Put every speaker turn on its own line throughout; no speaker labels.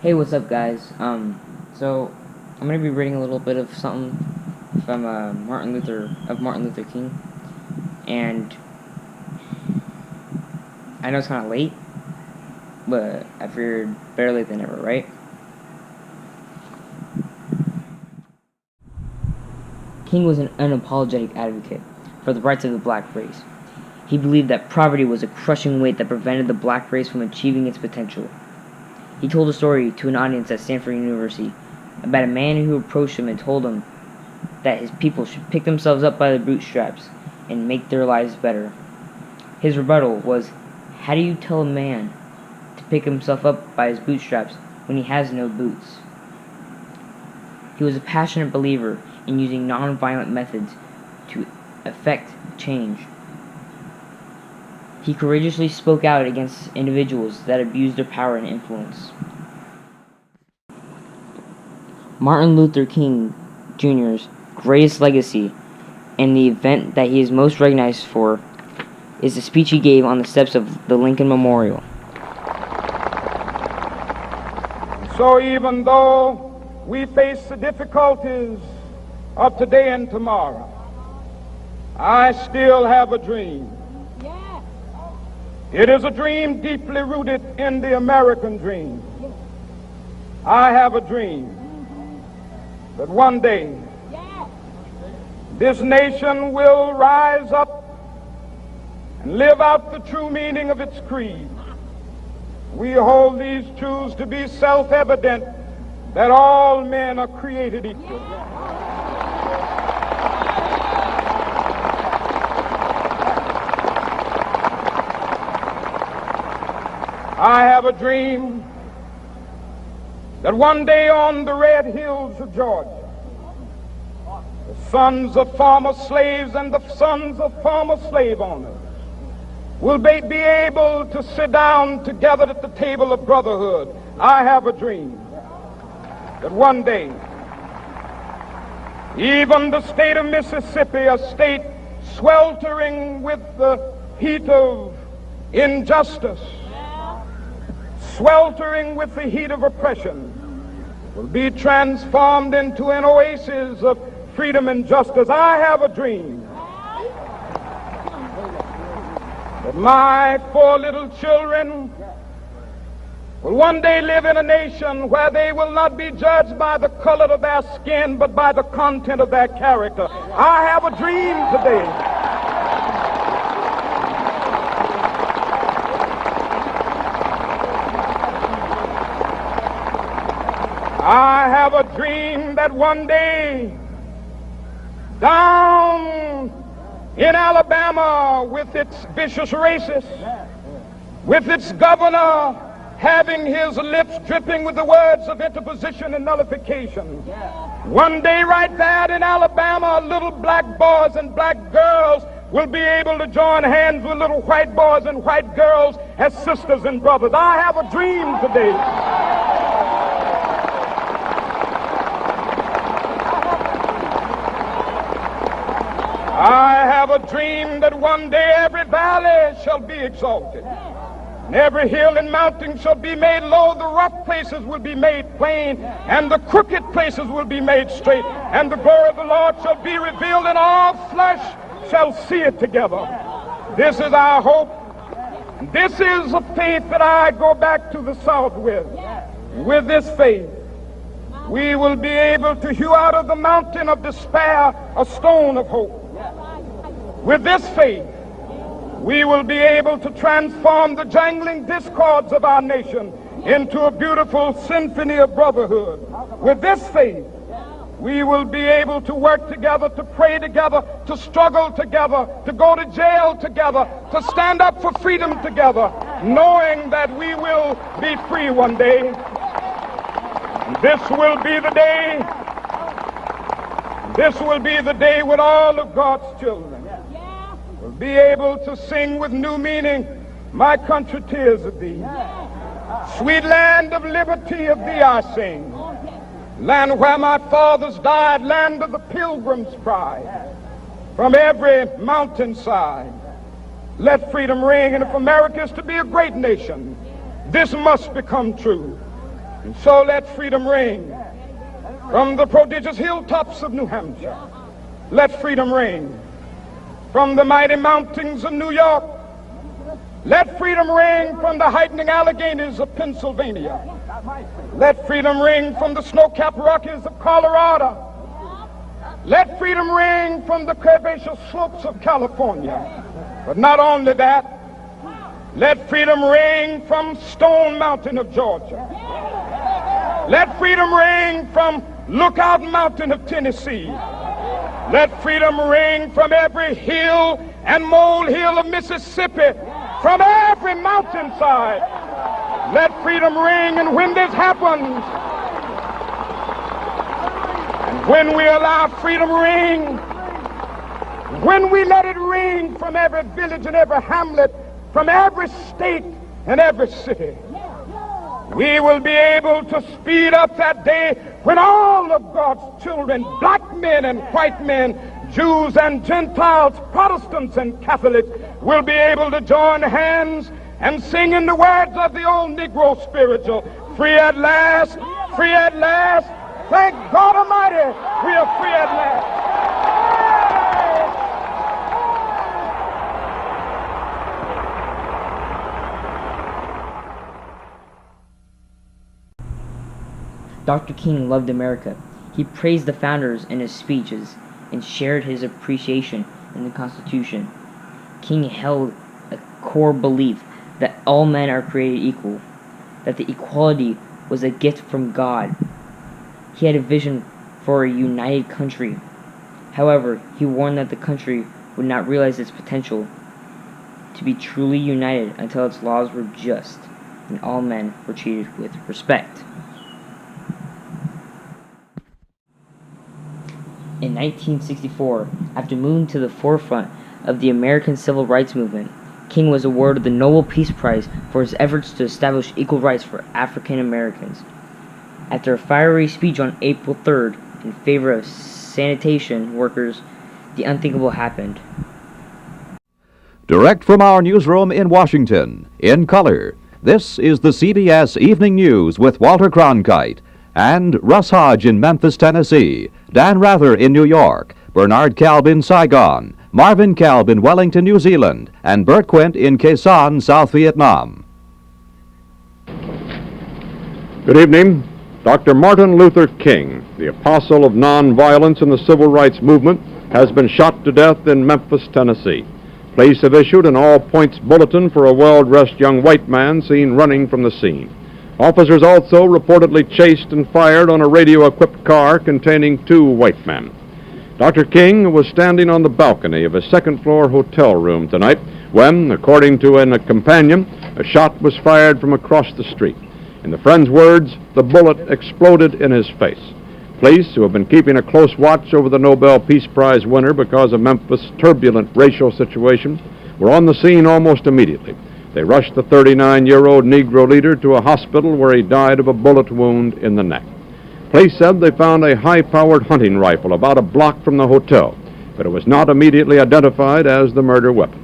Hey, what's up, guys? So I'm gonna be reading a little bit of something from Martin Luther King, and I know it's kind of late, but I figured better late than never, right? King was an unapologetic advocate for the rights of the black race. He believed that poverty was a crushing weight that prevented the black race from achieving its potential. He told a story to an audience at Stanford University about a man who approached him and told him that his people should pick themselves up by their bootstraps and make their lives better. His rebuttal was, how do you tell a man to pick himself up by his bootstraps when he has no boots? He was a passionate believer in using non-violent methods to effect change. He courageously spoke out against individuals that abused their power and influence. Martin Luther King Jr.'s greatest legacy, and the event that he is most recognized for, is the speech he gave on the steps of the Lincoln Memorial.
So even though we face the difficulties of today and tomorrow, I still have a dream. It is a dream deeply rooted in the American dream. I have a dream that one day this nation will rise up and live out the true meaning of its creed. We hold these truths to be self-evident, that all men are created equal. I have a dream that one day on the red hills of Georgia, the sons of former slaves and the sons of former slave owners will be able to sit down together at the table of brotherhood. I have a dream that one day even the state of Mississippi, a state sweltering with the heat of injustice, sweltering with the heat of oppression, will be transformed into an oasis of freedom and justice. I have a dream that my 4 little children will one day live in a nation where they will not be judged by the color of their skin, but by the content of their character. I have a dream today I have a dream that one day down in Alabama, with its vicious racists, with its governor having his lips dripping with the words of interposition and nullification, one day right there in Alabama, little black boys and black girls will be able to join hands with little white boys and white girls as sisters and brothers. I have a dream today I have a dream that one day every valley shall be exalted, and every hill and mountain shall be made low. The rough places will be made plain, and the crooked places will be made straight, and the glory of the Lord shall be revealed, and all flesh shall see it together. This is our hope. This is a faith that I go back to the South with. With this faith, we will be able to hew out of the mountain of despair a stone of hope. With this faith, we will be able to transform the jangling discords of our nation into a beautiful symphony of brotherhood. With this faith, we will be able to work together, to pray together, to struggle together, to go to jail together, to stand up for freedom together, knowing that we will be free one day. This will be the day. This will be the day when all of God's children will be able to sing with new meaning, my country, tears of thee. Sweet land of liberty, of thee I sing. Land where my fathers died, land of the pilgrim's pride. From every mountainside, let freedom ring. And if America is to be a great nation, this must become true. And so let freedom ring from the prodigious hilltops of New Hampshire. Let freedom ring from the mighty mountains of New York. Let freedom ring from the heightening Alleghenies of Pennsylvania. Let freedom ring from the snow-capped Rockies of Colorado. Let freedom ring from the curvaceous slopes of California. But not only that, let freedom ring from Stone Mountain of Georgia. Let freedom ring from Lookout Mountain of Tennessee. Let freedom ring from every hill and molehill of Mississippi, from every mountainside. Let freedom ring, and when this happens, and when we allow freedom ring, when we let it ring from every village and every hamlet, from every state and every city, we will be able to speed up that day when all of God's children, black men and white men, Jews and Gentiles, Protestants and Catholics, will be able to join hands and sing in the words of the old Negro spiritual, free at last, free at last. Thank God Almighty, we are free at last.
Dr. King loved America. He praised the founders in his speeches and shared his appreciation in the Constitution. King held a core belief that all men are created equal, that the equality was a gift from God. He had a vision for a united country. However, he warned that the country would not realize its potential to be truly united until its laws were just and all men were treated with respect. In 1964, after moving to the forefront of the American Civil Rights Movement, King was awarded the Nobel Peace Prize for his efforts to establish equal rights for African Americans. After a fiery speech on April 3rd in favor of sanitation workers, the unthinkable happened.
Direct from our newsroom in Washington, in color, this is the CBS Evening News with Walter Cronkite and Russ Hodge in Memphis, Tennessee, Dan Rather in New York, Bernard Kalb in Saigon, Marvin Kalb in Wellington, New Zealand, and Bert Quint in Quezon, Son, South Vietnam.
Good evening. Dr. Martin Luther King, the apostle of nonviolence in the civil rights movement, has been shot to death in Memphis, Tennessee. Police have issued an all-points bulletin for a well-dressed young white man seen running from the scene. Officers also reportedly chased and fired on a radio-equipped car containing 2 white men. Dr. King was standing on the balcony of a second-floor hotel room tonight when, according to a companion, a shot was fired from across the street. In the friend's words, the bullet exploded in his face. Police, who have been keeping a close watch over the Nobel Peace Prize winner because of Memphis' turbulent racial situation, were on the scene almost immediately. They rushed the 39-year-old Negro leader to a hospital where he died of a bullet wound in the neck. Police said they found a high-powered hunting rifle about a block from the hotel, but it was not immediately identified as the murder weapon.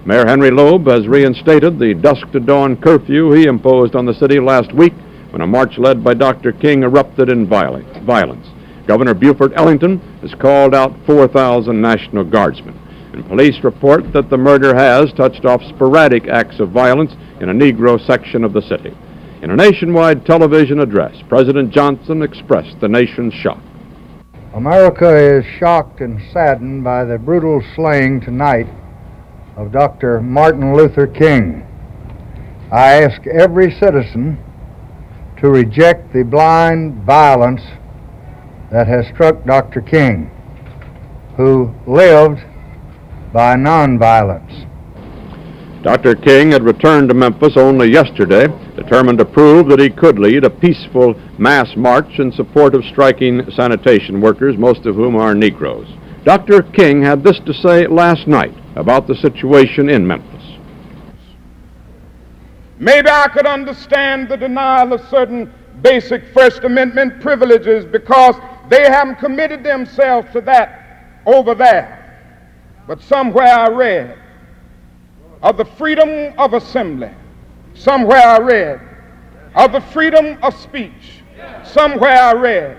Mayor Henry Loeb has reinstated the dusk-to-dawn curfew he imposed on the city last week when a march led by Dr. King erupted in violence. Governor Buford Ellington has called out 4,000 National Guardsmen. And police report that the murder has touched off sporadic acts of violence in a Negro section of the city. In a nationwide television address, President Johnson expressed the nation's shock.
America is shocked and saddened by the brutal slaying tonight of Dr. Martin Luther King. I ask every citizen to reject the blind violence that has struck Dr. King, who lived by nonviolence.
Dr. King had returned to Memphis only yesterday, determined to prove that he could lead a peaceful mass march in support of striking sanitation workers, most of whom are Negroes. Dr. King had this to say last night about the situation in Memphis.
Maybe I could understand the denial of certain basic First Amendment privileges because they haven't committed themselves to that over there. But somewhere I read of the freedom of assembly. Somewhere I read of the freedom of speech. Somewhere I read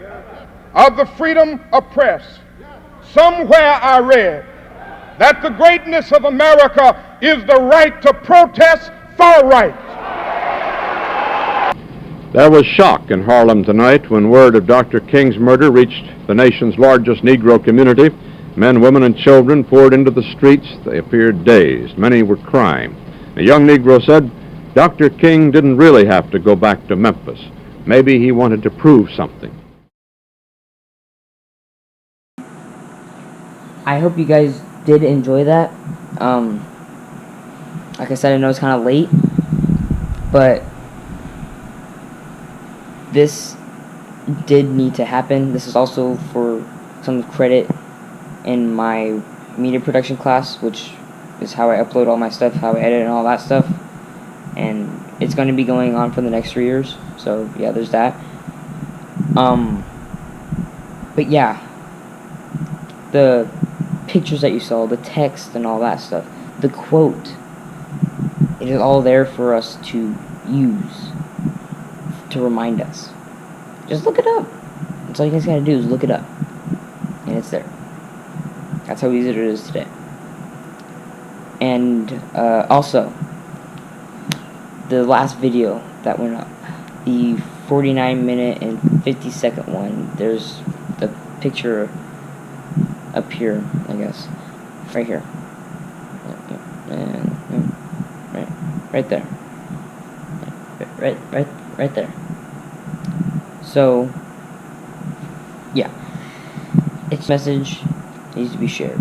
of the freedom of press. Somewhere I read that the greatness of America is the right to protest for right.
There was shock in Harlem tonight when word of Dr. King's murder reached the nation's largest Negro community. Men, women, and children poured into the streets. They appeared dazed. Many were crying. A young Negro said Dr. King didn't really have to go back to Memphis. Maybe he wanted to prove something.
I hope you guys did enjoy that. Like I said, I know it's kind of late, but this did need to happen. This is also for some credit in my media production class, which is how I upload all my stuff, how I edit and all that stuff. And it's going to be going on for the next 3 years. So yeah, there's that. But yeah, the pictures that you saw, the text and all that stuff, the quote, it is all there for us to use to remind us. Just look it up. That's all you guys gotta do is look it up. And it's there. That's how easy it is today. And also, the last video that went up, the 49-minute and 50-second one, there's the picture up here, I guess. Right here. And right there. Right there. So, yeah. Its message needs to be shared.